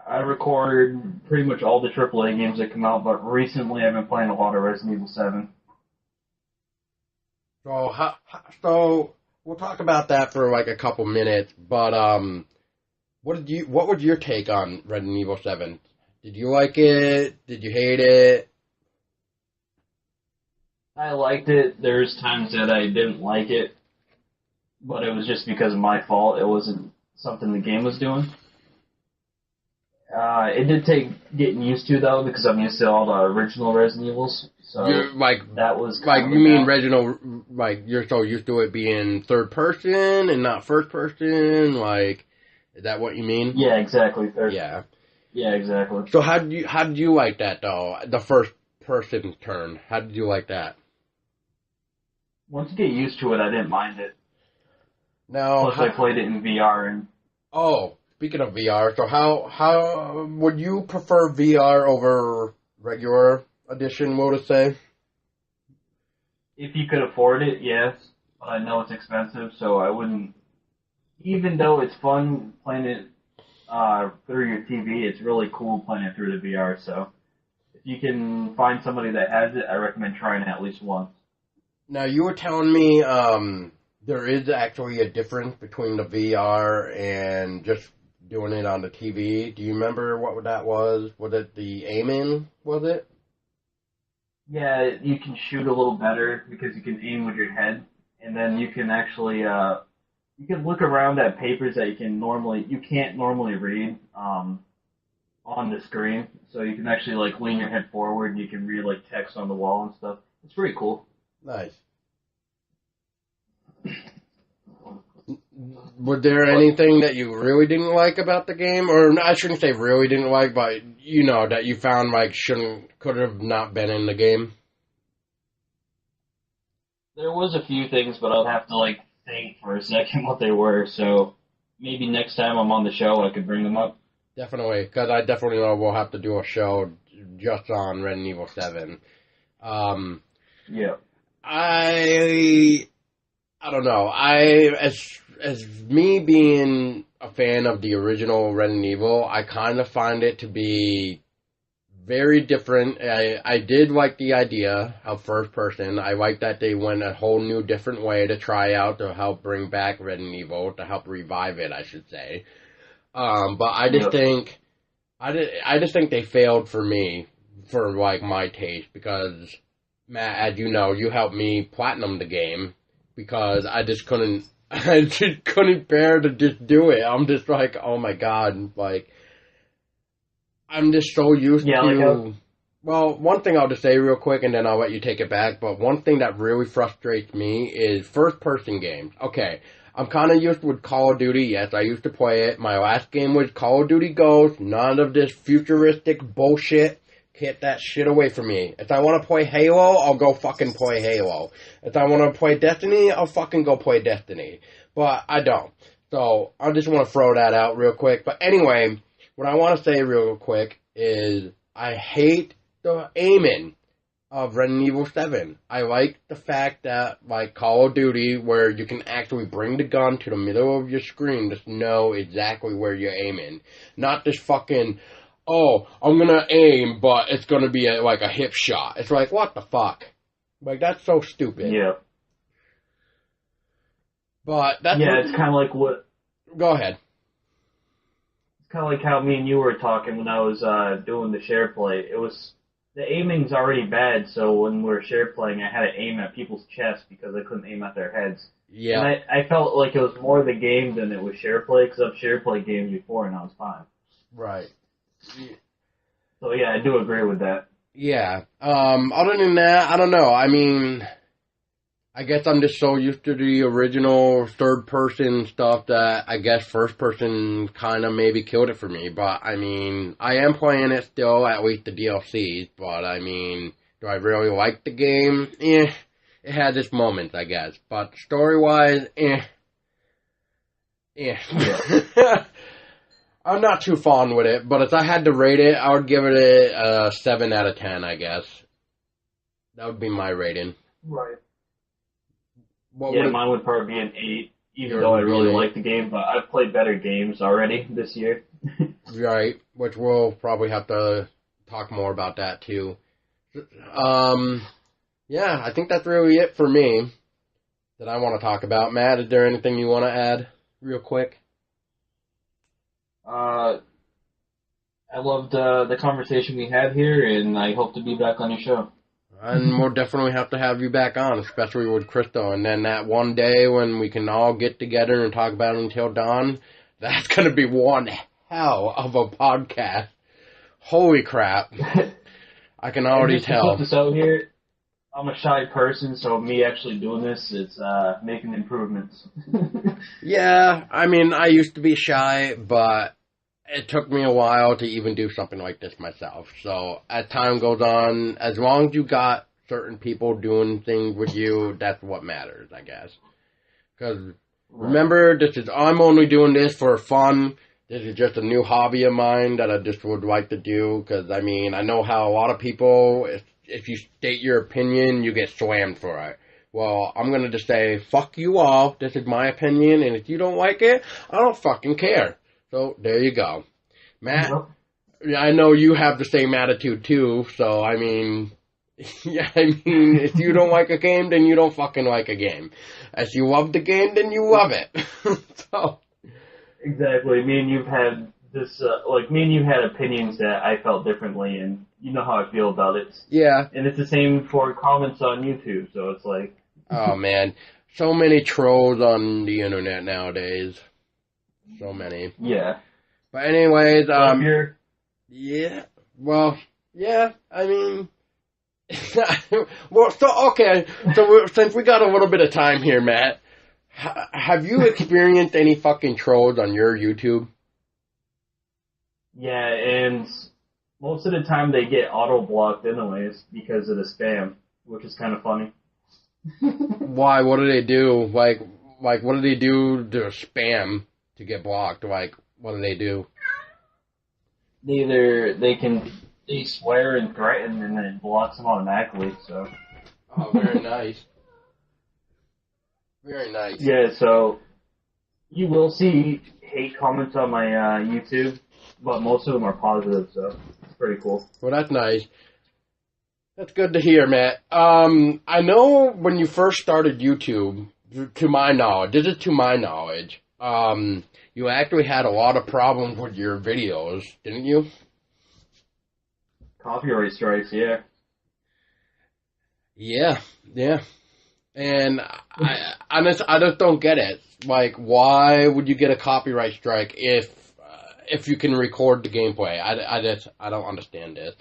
I record pretty much all the AAA games that come out, but recently I've been playing a lot of Resident Evil 7. So we'll talk about that for like a couple minutes. But what was your take on Resident Evil 7? Did you like it? Did you hate it? I liked it. There's times that I didn't like it, but it was just because of my fault. It wasn't something the game was doing. It did take getting used to though, because I'm used to all the original Resident Evils. So that was you mean original, like you're so used to it being third person and not first person, like is that what you mean? Yeah, exactly. Yeah, exactly. So how did you like that though? The first person turn. How did you like that? Once you get used to it, I didn't mind it. Now, plus I played it in VR and. Oh. Speaking of VR, so how would you prefer VR over regular edition, what to say? If you could afford it, yes. But I know it's expensive, so I wouldn't. Even though it's fun playing it through your TV, it's really cool playing it through the VR. So if you can find somebody that has it, I recommend trying it at least once. Now, you were telling me there is actually a difference between the VR and just doing it on the TV. Do you remember what that was? Was it the aiming, was it? Yeah, you can shoot a little better because you can aim with your head, and then you can actually you can look around at papers that you can't normally read on the screen. So you can actually like lean your head forward and you can read like text on the wall and stuff. It's pretty cool. Nice. Was there anything that you really didn't like about the game? Or I shouldn't say really didn't like, but you know, that you found like could have not been in the game? There was a few things, but I'll have to like think for a second what they were. So maybe next time I'm on the show, I could bring them up. Definitely, because I definitely know we'll have to do a show just on Resident Evil 7. Yeah. I don't know. As me being a fan of the original Resident Evil, I kind of find it to be very different. I did like the idea of first person. I like that they went a whole new different way to try out to help bring back Resident Evil, to help revive it, I should say. But I just think, I just think they failed for me, for like my taste, because Matt, as you know, you helped me platinum the game because I just couldn't, I just couldn't bear to just do it. I'm just like, oh my god, like, I'm just so used to. Well, one thing I'll just say real quick, and then I'll let you take it back. But one thing that really frustrates me is first-person games. Okay, I'm kind of used with Call of Duty. Yes, I used to play it. My last game was Call of Duty Ghosts. None of this futuristic bullshit. Get that shit away from me. If I want to play Halo, I'll go fucking play Halo. If I want to play Destiny, I'll fucking go play Destiny. But I don't. So I just want to throw that out real quick. But anyway, what I want to say real quick is I hate the aiming of Resident Evil 7. I like the fact that, like Call of Duty, where you can actually bring the gun to the middle of your screen to know exactly where you're aiming. Not this fucking, oh, I'm gonna aim, but it's gonna be like a hip shot. It's like, what the fuck? Like, that's so stupid. Yeah. But that's it's kind of like what... Go ahead. It's kind of like how me and you were talking when I was doing the share play. It was... The aiming's already bad, so when we were share playing, I had to aim at people's chests because I couldn't aim at their heads. Yeah. And I felt like it was more the game than it was share play, because I've share play games before and I was fine. Right. So yeah, I do agree with that. Yeah. Other than that, I don't know. I mean, I guess I'm just so used to the original third-person stuff that I guess first-person kind of maybe killed it for me. But, I mean, I am playing it still, at least the DLCs. But, I mean, do I really like the game? It had its moments, I guess. But story-wise, I'm not too fond with it. But if I had to rate it, I would give it a 7 out of 10, I guess. That would be my rating. Right. Mine would probably be an 8, even though I really like the game, but I've played better games already this year. Right, which we'll probably have to talk more about that too. Yeah, I think that's really it for me that I want to talk about. Matt, is there anything you want to add real quick? I loved the conversation we had here, and I hope to be back on your show. And we'll definitely have to have you back on, especially with Chrystello. And then that one day when we can all get together and talk about it until dawn, that's going to be one hell of a podcast. Holy crap. I can already tell. To put this out here, I'm a shy person, so me actually doing this is making improvements. Yeah, I mean, I used to be shy, but it took me a while to even do something like this myself. So as time goes on, as long as you got certain people doing things with you, that's what matters, I guess. Because remember, I'm only doing this for fun. This is just a new hobby of mine that I just would like to do. Because, I mean, I know how a lot of people, if you state your opinion, you get slammed for it. Well, I'm going to just say, fuck you all. This is my opinion. And if you don't like it, I don't fucking care. So, there you go. Matt, I know you have the same attitude too, so, I mean, if you don't like a game, then you don't fucking like a game. If you love the game, then you love it. So. Exactly. Me and you've had this, me and you had opinions that I felt differently, and you know how I feel about it. Yeah. And it's the same for comments on YouTube, so it's like... Oh, man. So many trolls on the internet nowadays. So many. Yeah. But anyways, yeah. Well, yeah, I mean, well, so, okay, so since we got a little bit of time here, Matt, have you experienced any fucking trolls on your YouTube? Yeah, and most of the time they get auto-blocked anyways because of the spam, which is kind of funny. Why? What do they do? Like, what do they do to spam to get blocked? Like, what do they do? They swear and threaten, and then it blocks them automatically. So. Oh, very nice. Very nice. Yeah, so you will see hate comments on my YouTube, but most of them are positive, so it's pretty cool. Well, that's nice. That's good to hear, Matt. I know when you first started YouTube, to my knowledge, you actually had a lot of problems with your videos, didn't you? Copyright strikes, yeah. Yeah. And I just don't get it. Like, why would you get a copyright strike if you can record the gameplay? I don't understand it.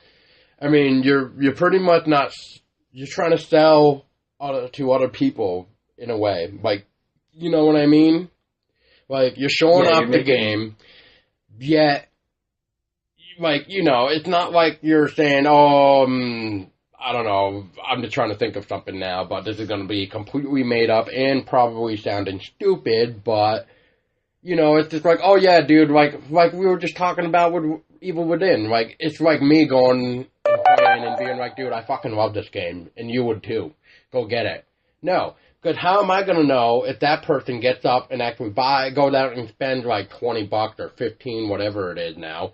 I mean, you're pretty much you're trying to sell to other people in a way. Like, you know what I mean? Like, you're showing off the game, yet, like, you know, it's not like you're saying, I don't know, I'm just trying to think of something now, but this is going to be completely made up and probably sounding stupid, but, you know, it's just like, oh yeah, dude, like we were just talking about with Evil Within, like, it's like me going and playing and being like, dude, I fucking love this game, and you would too. Go get it. No, because how am I going to know if that person gets up and actually goes out and spends like $20 or 15, whatever it is now,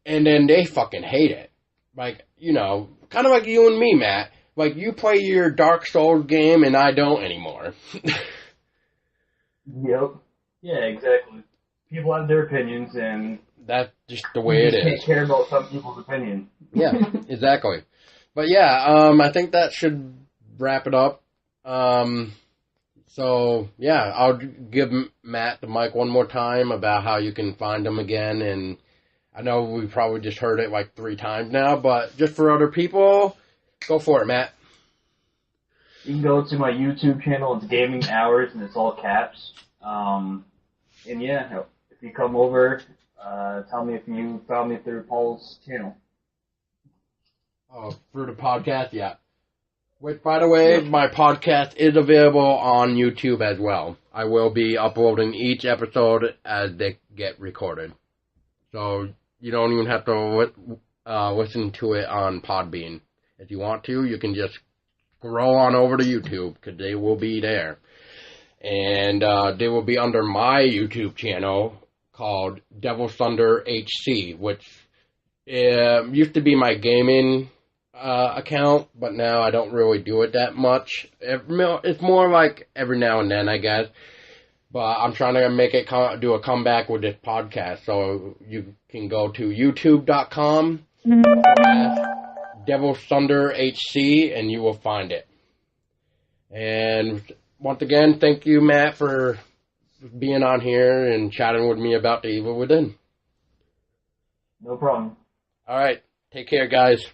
and then they fucking hate it. Like, you know, kind of like you and me, Matt. Like, you play your Dark Souls game and I don't anymore. Yep. Yeah, exactly. People have their opinions, and that's just the way it is. You can't care about some people's opinion. Yeah, exactly. But yeah, I think that should wrap it up. So yeah, I'll give Matt the mic one more time about how you can find him again. And I know we probably just heard it like 3 times now, but just for other people, go for it, Matt. You can go to my YouTube channel. It's Gaming Hours, and it's all caps. And yeah, if you come over, tell me if you found me through Paul's channel. Oh, through the podcast, yeah. Which, by the way, my podcast is available on YouTube as well. I will be uploading each episode as they get recorded. So you don't even have to listen to it on Podbean. If you want to, you can just scroll on over to YouTube, because they will be there. And they will be under my YouTube channel called Devil Thunder HC, which used to be my gaming account, but now I don't really do it that much. It's more like every now and then, I guess. But I'm trying to make it do a comeback with this podcast, so you can go to youtube.com Devil Thunder HC, and you will find it. And once again, thank you, Matt, for being on here and chatting with me about the Evil Within. No problem. All right. Take care, guys.